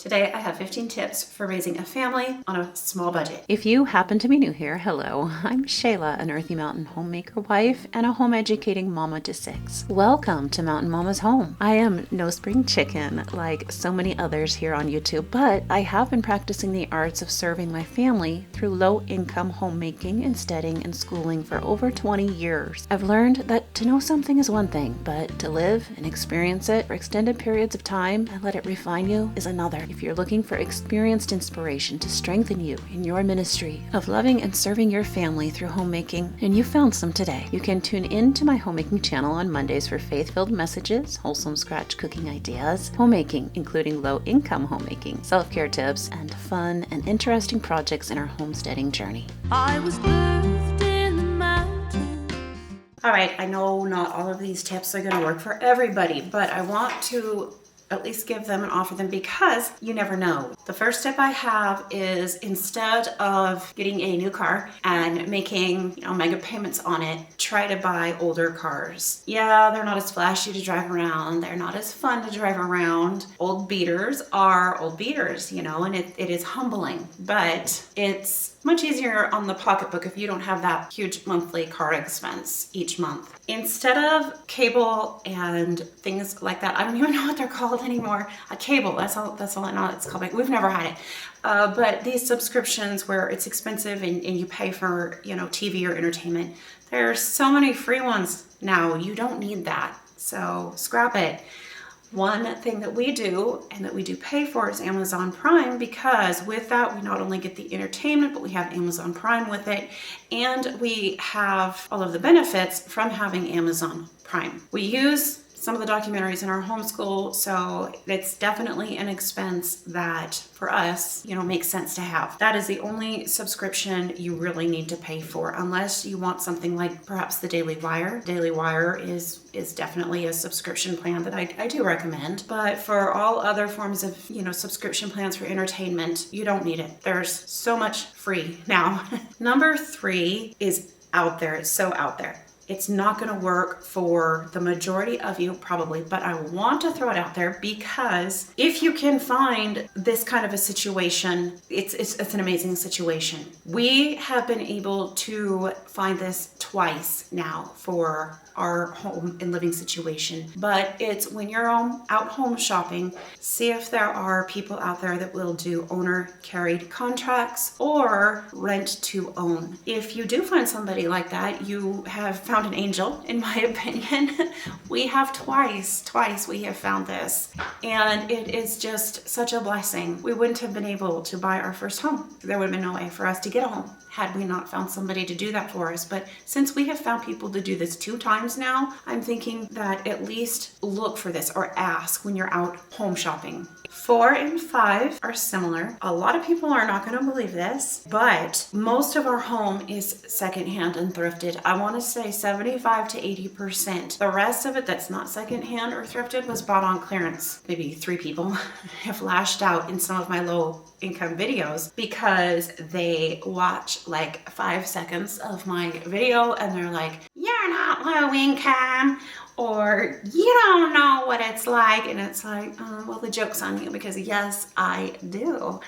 Today I have 15 tips for raising a family on a small budget. If you happen to be new here, hello. I'm Shayla, an Earthy Mountain homemaker wife and a home educating mama to 6. Welcome to Mountain Mama's Home. I am no spring chicken like so many others here on YouTube, but I have been practicing the arts of serving my family through low-income homemaking and steading and schooling for over 20 years. I've learned that to know something is one thing, but to live and experience it for extended periods of time and let it refine you is another. If you're looking for experienced inspiration to strengthen you in your ministry of loving and serving your family through homemaking, and you found some today, you can tune in to my homemaking channel on Mondays for faith-filled messages, wholesome scratch cooking ideas, homemaking, including low-income homemaking, self-care tips, and fun and interesting projects in our homesteading journey. I was birthed in the mountains. All right, I know not all of these tips are going to work for everybody, but I want to at least give them and offer them because you never know. The first tip I have is instead of getting a new car and making mega payments on it, try to buy older cars. Yeah, they're not as flashy to drive around. They're not as fun to drive around. Old beaters are old beaters, and it is humbling, but it's much easier on the pocketbook if you don't have that huge monthly car expense each month. Instead of cable and things like that, I don't even know what they're called anymore. A cable, that's all I know it's called. We've never had it. But these subscriptions where it's expensive and you pay for, TV or entertainment, there's so many free ones now. You don't need that. So scrap it. One thing that we do and that we do pay for is Amazon Prime, because with that we not only get the entertainment, but we have Amazon Prime with it, and we have all of the benefits from having Amazon Prime. We use some of the documentaries in our homeschool, so it's definitely an expense that for us, makes sense to have. That is the only subscription you really need to pay for, unless you want something like perhaps the Daily Wire. Daily Wire is definitely a subscription plan that I do recommend, but for all other forms of, subscription plans for entertainment, you don't need it. There's so much free now. Number 3 is out there. It's so out there. It's not going to work for the majority of you probably, but I want to throw it out there because if you can find this kind of a situation, it's an amazing situation. We have been able to find this twice now for our home and living situation, but it's when you're out home shopping, see if there are people out there that will do owner carried contracts or rent to own. If you do find somebody like that, you have found an angel, in my opinion. We have twice we have found this, and it is just such a blessing. We wouldn't have been able to buy our first home. There would have been no way for us to get a home had we not found somebody to do that for us. But since we have found people to do this 2 times now, I'm thinking that at least look for this or ask when you're out home shopping. 4 and 5 are similar. A lot of people are not going to believe this, but most of our home is secondhand and thrifted. I want to say 75 to 80%. The rest of it that's not secondhand or thrifted was bought on clearance. Maybe 3 people have lashed out in some of my low income videos because they watch like 5 seconds of my video and they're like, "You're not low income," or "You don't know what it's like." And it's like, well, the joke's on you, because yes, I do.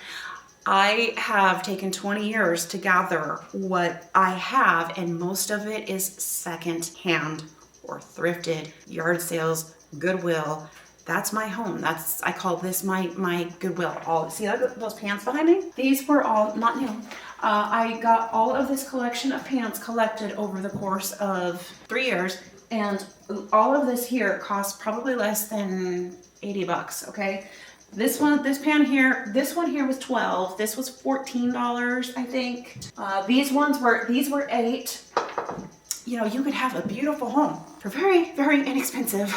I have taken 20 years to gather what I have, and most of it is second-hand or thrifted, yard sales, Goodwill. That's my home. I call this my Goodwill. See those pants behind me? These were all not new. I got all of this collection of pants collected over the course of 3 years. And all of this here costs probably less than $80, okay? This one here was $12. This was $14, I think. These were $8. You could have a beautiful home for very, very inexpensive.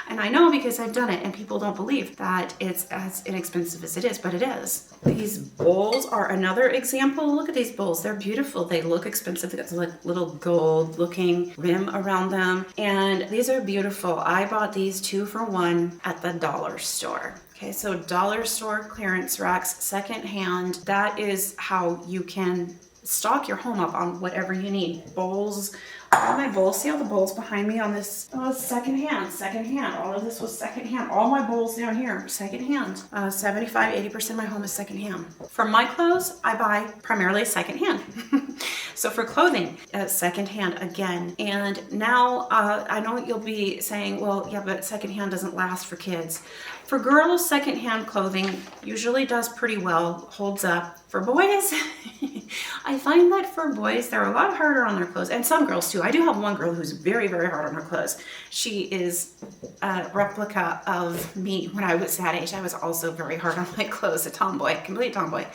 And I know because I've done it, and people don't believe that it's as inexpensive as it is, but it is. These bowls are another example. Look at these bowls. They're beautiful. They look expensive. They got like little gold looking rim around them. And these are beautiful. I bought these 2 for $1 at the dollar store. Okay, so dollar store clearance racks, secondhand. That is how you can stock your home up on whatever you need. Bowls All my bowls, see all the bowls behind me on this? Oh, secondhand. All of this was secondhand. All my bowls down here, secondhand. 75-80% of my home is secondhand. For my clothes, I buy primarily secondhand. So for clothing, secondhand again. And now I know you'll be saying, well, yeah, but secondhand doesn't last for kids. For girls, secondhand clothing usually does pretty well, holds up. For boys, I find that for boys, they're a lot harder on their clothes, and some girls too. I do have one girl who's very, very hard on her clothes. She is a replica of me when I was that age. I was also very hard on my clothes, a tomboy, complete tomboy.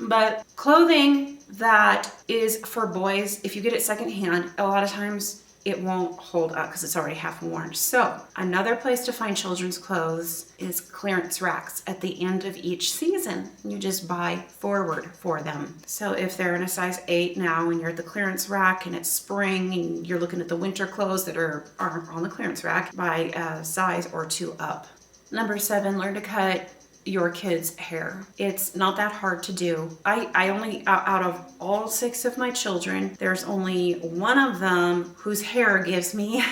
But clothing that is for boys, if you get it secondhand, a lot of times it won't hold up because it's already half worn. So another place to find children's clothes is clearance racks at the end of each season. You just buy forward for them. So if they're in a size 8 now and you're at the clearance rack and it's spring and you're looking at the winter clothes that are on the clearance rack, buy a size or 2 up. Number 7, learn to cut your kids' hair. It's not that hard to do. I only, out of all 6 of my children, there's only one of them whose hair gives me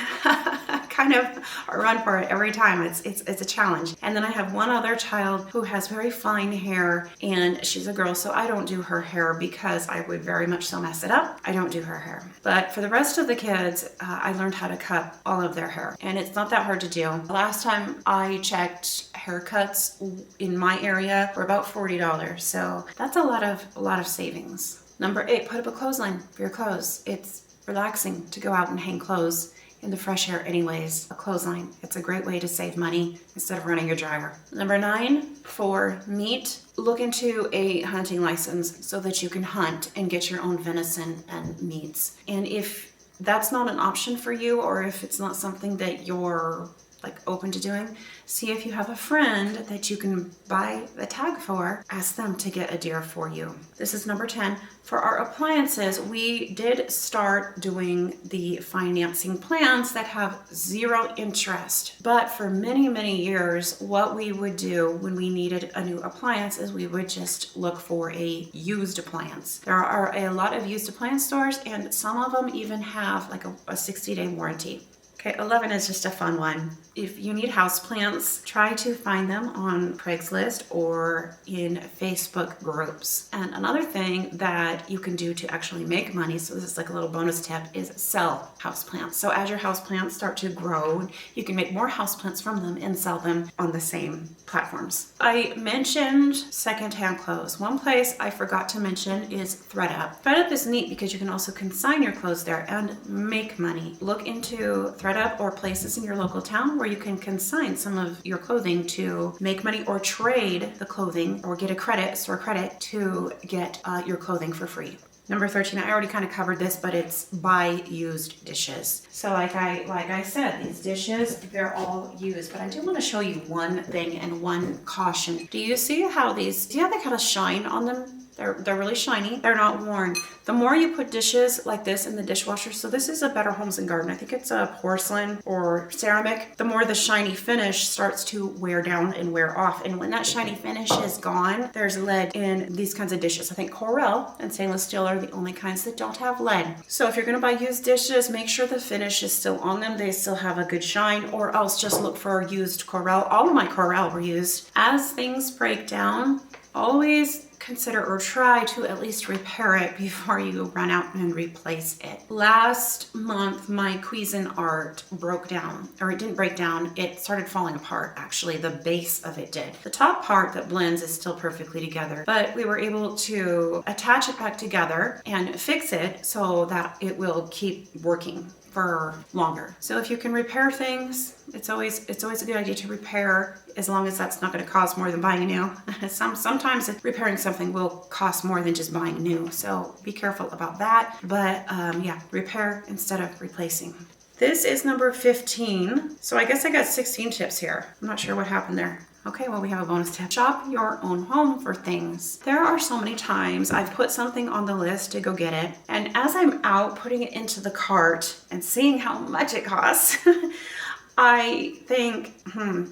kind of a run for it every time. It's a challenge. And then I have one other child who has very fine hair, and she's a girl, so I don't do her hair because I would very much so mess it up. I don't do her hair. But for the rest of the kids, I learned how to cut all of their hair, and it's not that hard to do. Last time I checked, haircuts in my area were about $40, so that's a lot of savings. Number 8, put up a clothesline for your clothes. It's relaxing to go out and hang clothes in the fresh air anyways. A clothesline, it's a great way to save money instead of running your dryer. Number 9, for meat, look into a hunting license so that you can hunt and get your own venison and meats. And if that's not an option for you, or if it's not something that you're open to doing, see if you have a friend that you can buy the tag for. Ask them to get a deer for you. This is number 10. For our appliances, we did start doing the financing plans that have 0 interest. But for many, many years, what we would do when we needed a new appliance is we would just look for a used appliance. There are a lot of used appliance stores, and some of them even have a 60-day warranty. Okay, 11 is just a fun one. If you need houseplants, try to find them on Craigslist or in Facebook groups. And another thing that you can do to actually make money, so this is like a little bonus tip, is sell houseplants. So as your houseplants start to grow, you can make more houseplants from them and sell them on the same platforms. I mentioned secondhand clothes. One place I forgot to mention is ThredUp. ThredUp is neat because you can also consign your clothes there and make money. Look into ThredUp or places in your local town where you can consign some of your clothing to make money, or trade the clothing or get a store credit to get your clothing for free. Number 13, I already kind of covered this, but it's buy used dishes. So like I said, these dishes, they're all used, but I do want to show you one thing and one caution. Do you see how they kind of shine on them? They're really shiny. They're not worn. The more you put dishes like this in the dishwasher, so this is a Better Homes and Garden. I think it's a porcelain or ceramic. The more the shiny finish starts to wear down and wear off. And when that shiny finish is gone, there's lead in these kinds of dishes. I think Corelle and stainless steel are the only kinds that don't have lead. So if you're gonna buy used dishes, make sure the finish is still on them. They still have a good shine, or else just look for used Corelle. All of my Corelle were used. As things break down, always consider or try to at least repair it before you run out and replace it. Last month, my Cuisinart broke down, or it didn't break down, it started falling apart actually. The base of it did. The top part that blends is still perfectly together, but we were able to attach it back together and fix it so that it will keep working for longer. So if you can repair things, it's always a good idea to repair, as long as that's not going to cost more than buying a new. Sometimes repairing something will cost more than just buying new, so be careful about that. But yeah, repair instead of replacing. This is number 15. So I guess I got 16 tips here. I'm not sure what happened there. Okay, well, we have a bonus tip. Shop your own home for things. There are so many times I've put something on the list to go get it, and as I'm out putting it into the cart and seeing how much it costs, I think,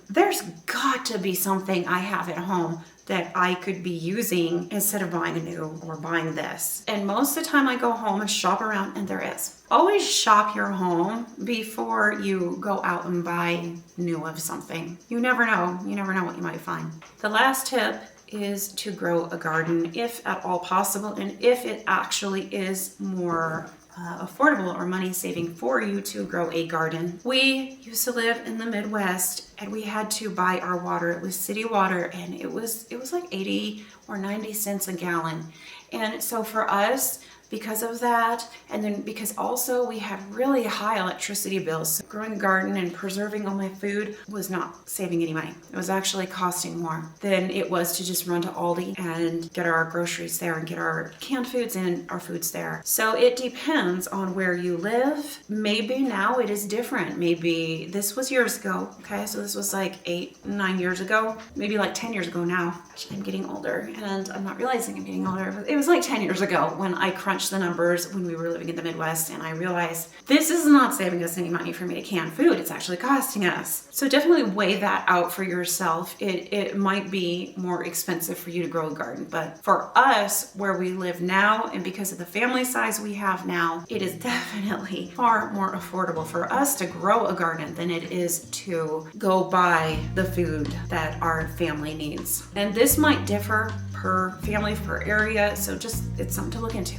there's got to be something I have at home that I could be using instead of buying a new or buying this. And most of the time I go home and shop around, and there is. Always shop your home before you go out and buy new of something. You never know. You never know what you might find. The last tip is to grow a garden if at all possible, and if it actually is more affordable or money saving for you to grow a garden. We used to live in the Midwest, and we had to buy our water. It was city water, and it was like 80 or 90 cents a gallon. And so for us, because of that, and then because also we had really high electricity bills. So growing a garden and preserving all my food was not saving any money. It was actually costing more than it was to just run to Aldi and get our groceries there and get our canned foods and our foods there. So it depends on where you live. Maybe now it is different. Maybe this was years ago. Okay, so this was like 8, 9 years ago, maybe like 10 years ago now. Actually, I'm getting older and I'm not realizing I'm getting older, but it was like 10 years ago when I crunched the numbers when we were living in the Midwest, and I realized this is not saving us any money for me to can food. It's actually costing us. So definitely weigh that out for yourself. It might be more expensive for you to grow a garden, but for us where we live now, and because of the family size we have now, it is definitely far more affordable for us to grow a garden than it is to go buy the food that our family needs. And this might differ per family, per area, so just it's something to look into.